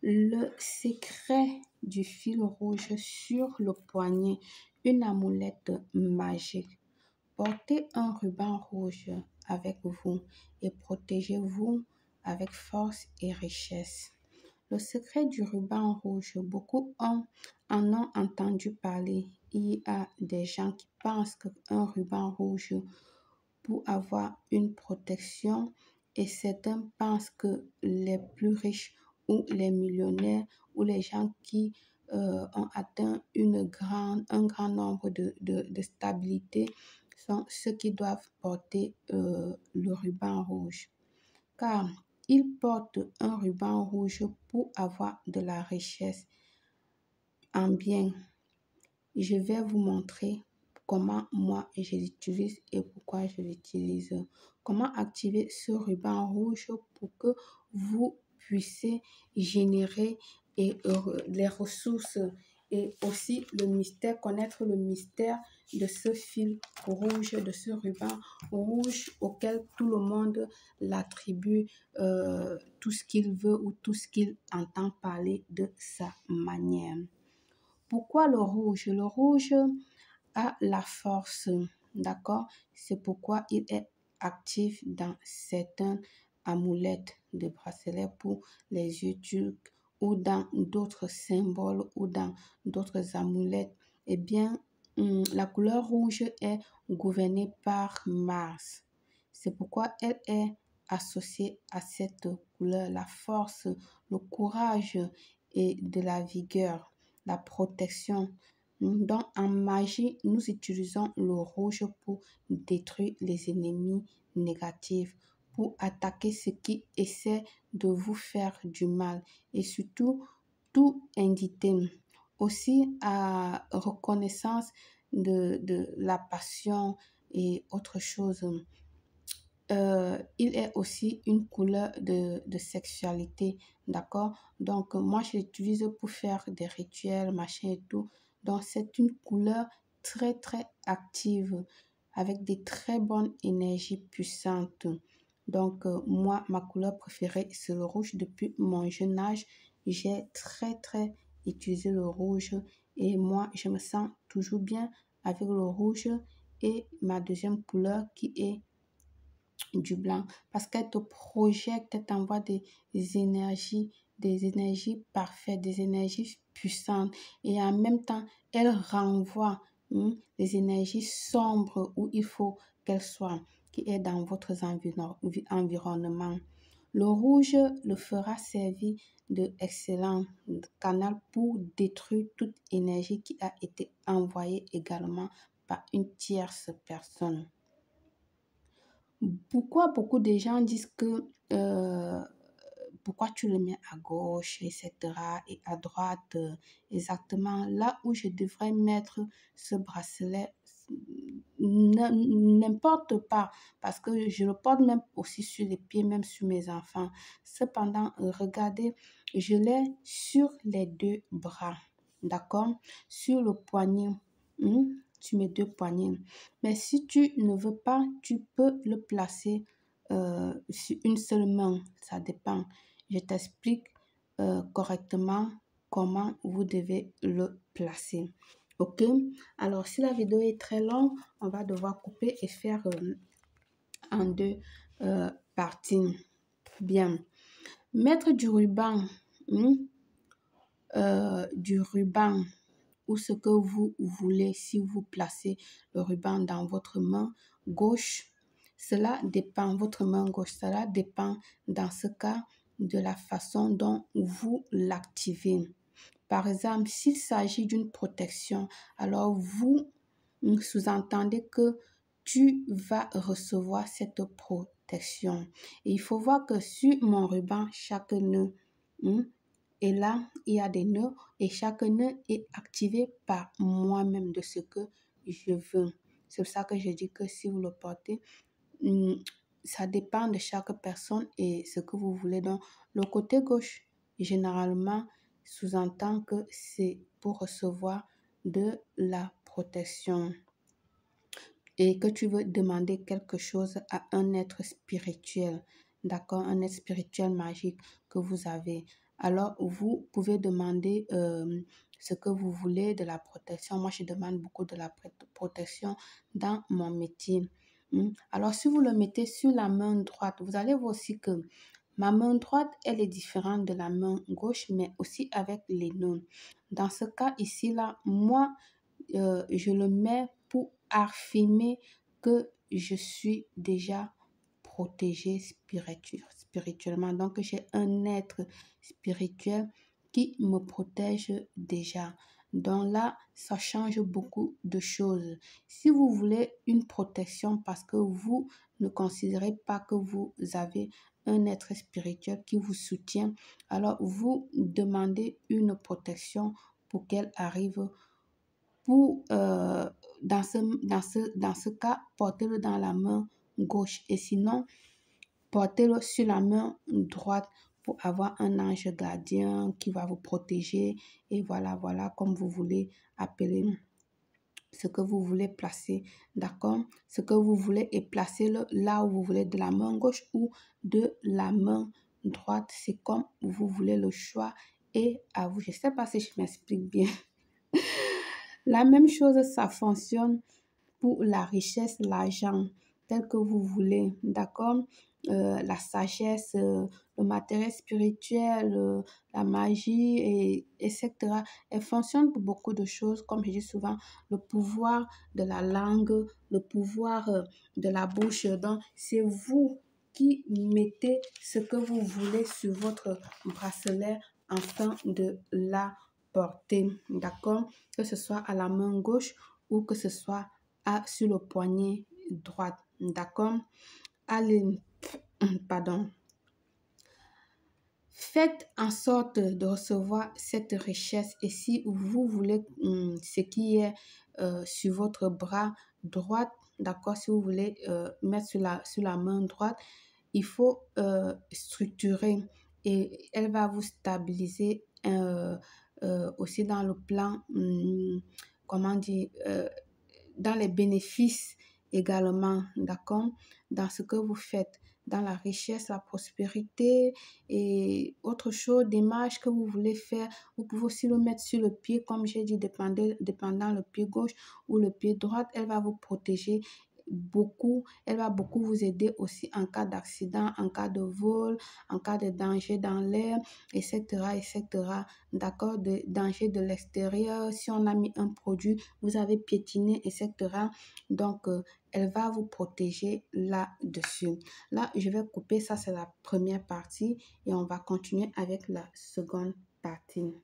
Le secret du fil rouge sur le poignet, une amulette magique. Portez un ruban rouge avec vous et protégez-vous avec force et richesse. Le secret du ruban rouge, beaucoup en ont entendu parler. Il y a des gens qui pensent qu'un ruban rouge pour avoir une protection et certains pensent que les plus riches ou les millionnaires ou les gens qui ont atteint un grand nombre de stabilité sont ceux qui doivent porter le ruban rouge. Car ils portent un ruban rouge pour avoir de la richesse en bien. Je vais vous montrer comment moi je l'utilise et pourquoi je l'utilise. Comment activer ce ruban rouge pour que vous puissiez générer les ressources et aussi le mystère, connaître le mystère de ce fil rouge, de ce ruban rouge auquel tout le monde l'attribue tout ce qu'il veut ou tout ce qu'il entend parler de sa manière. Pourquoi le rouge? Le rouge a la force, d'accord? C'est pourquoi il est actif dans certains amulettes de bracelets pour les yeux turcs ou dans d'autres symboles ou dans d'autres amulettes. Eh bien, la couleur rouge est gouvernée par Mars. C'est pourquoi elle est associée à cette couleur, la force, le courage et de la vigueur, la protection. Donc, en magie, nous utilisons le rouge pour détruire les ennemis négatifs, pour attaquer ceux qui essaient de vous faire du mal et surtout tout indiquer. Aussi, à reconnaissance de la passion et autre chose. Il est aussi une couleur de sexualité, d'accord? Donc, moi, je l'utilise pour faire des rituels, machin et tout. Donc, c'est une couleur très, très active, avec des très bonnes énergies puissantes. Donc, moi, ma couleur préférée, c'est le rouge. Depuis mon jeune âge, j'ai très, très utilisé le rouge. Et moi, je me sens toujours bien avec le rouge. Et ma deuxième couleur qui est du blanc parce qu'elle te projette, elle t'envoie des énergies parfaites, des énergies puissantes et en même temps, elle renvoie les énergies sombres où il faut qu'elles soient, qui est dans votre environnement. Le rouge le fera servir de excellent canal pour détruire toute énergie qui a été envoyée également par une tierce personne. Pourquoi beaucoup de gens disent que pourquoi tu le mets à gauche, etc. et à droite, exactement là où je devrais mettre ce bracelet, n'importe pas, parce que je le porte même aussi sur les pieds, même sur mes enfants. Cependant, regardez, je l'ai sur les deux bras, d'accord? Sur le poignet. Sur mes deux poignets. Mais si tu ne veux pas, tu peux le placer sur une seule main. Ça dépend. Je t'explique correctement comment vous devez le placer. Ok? Alors, si la vidéo est très longue, on va devoir couper et faire en deux parties. Bien. Mettre du ruban ou ce que vous voulez si vous placez le ruban dans votre main gauche. Cela dépend, votre main gauche, cela dépend dans ce cas de la façon dont vous l'activez. Par exemple, s'il s'agit d'une protection, alors vous sous-entendez que tu vas recevoir cette protection. Et il faut voir que sur mon ruban, chaque nœud, et là, il y a des nœuds et chaque nœud est activé par moi-même de ce que je veux. C'est pour ça que je dis que si vous le portez, ça dépend de chaque personne et ce que vous voulez. Donc, le côté gauche, généralement, sous-entend que c'est pour recevoir de la protection et que tu veux demander quelque chose à un être spirituel, d'accord, un être spirituel magique que vous avez. alors vous pouvez demander ce que vous voulez de la protection. Moi, je demande beaucoup de la protection dans mon métier. Alors, si vous le mettez sur la main droite, vous allez voir aussi que ma main droite, elle est différente de la main gauche, mais aussi avec les nœuds. Dans ce cas ici, là, moi, je le mets pour affirmer que je suis déjà protégée spirituellement. Donc, j'ai un être spirituel qui me protège déjà. Donc là, ça change beaucoup de choses. Si vous voulez une protection parce que vous ne considérez pas que vous avez un être spirituel qui vous soutient, alors vous demandez une protection pour qu'elle arrive pour, dans ce cas, portez-le dans la main gauche et sinon, portez-le sur la main droite pour avoir un ange gardien qui va vous protéger et voilà, comme vous voulez appeler ce que vous voulez placer, d'accord? Ce que vous voulez et placez-le là où vous voulez, de la main gauche ou de la main droite, c'est comme vous voulez, le choix est à vous. Je ne sais pas si je m'explique bien. La même chose, ça fonctionne pour la richesse, l'argent, tel que vous voulez, d'accord? La sagesse, le matériel spirituel, la magie, etc. Elle fonctionne pour beaucoup de choses, comme je dis souvent, le pouvoir de la langue, le pouvoir de la bouche. Donc, c'est vous qui mettez ce que vous voulez sur votre bracelet afin de la porter, d'accord? Que ce soit à la main gauche ou que ce soit sur le poignet droit, d'accord? Allez, pardon. Faites en sorte de recevoir cette richesse et si vous voulez ce qui est sur votre bras droit, d'accord, si vous voulez mettre sur la main droite, il faut structurer et elle va vous stabiliser aussi dans le plan, comment dire, dans les bénéfices également, d'accord, dans ce que vous faites, dans la richesse, la prospérité et autre chose, des marches que vous voulez faire. Vous pouvez aussi le mettre sur le pied, comme j'ai dit, dépendant le pied gauche ou le pied droit, elle va vous protéger beaucoup, elle va beaucoup vous aider aussi en cas d'accident, en cas de vol, en cas de danger dans l'air, etc., etc. D'accord, de danger de l'extérieur, si on a mis un produit, vous avez piétiné, etc. Donc, elle va vous protéger là-dessus. Là, je vais couper, ça c'est la première partie et on va continuer avec la seconde partie.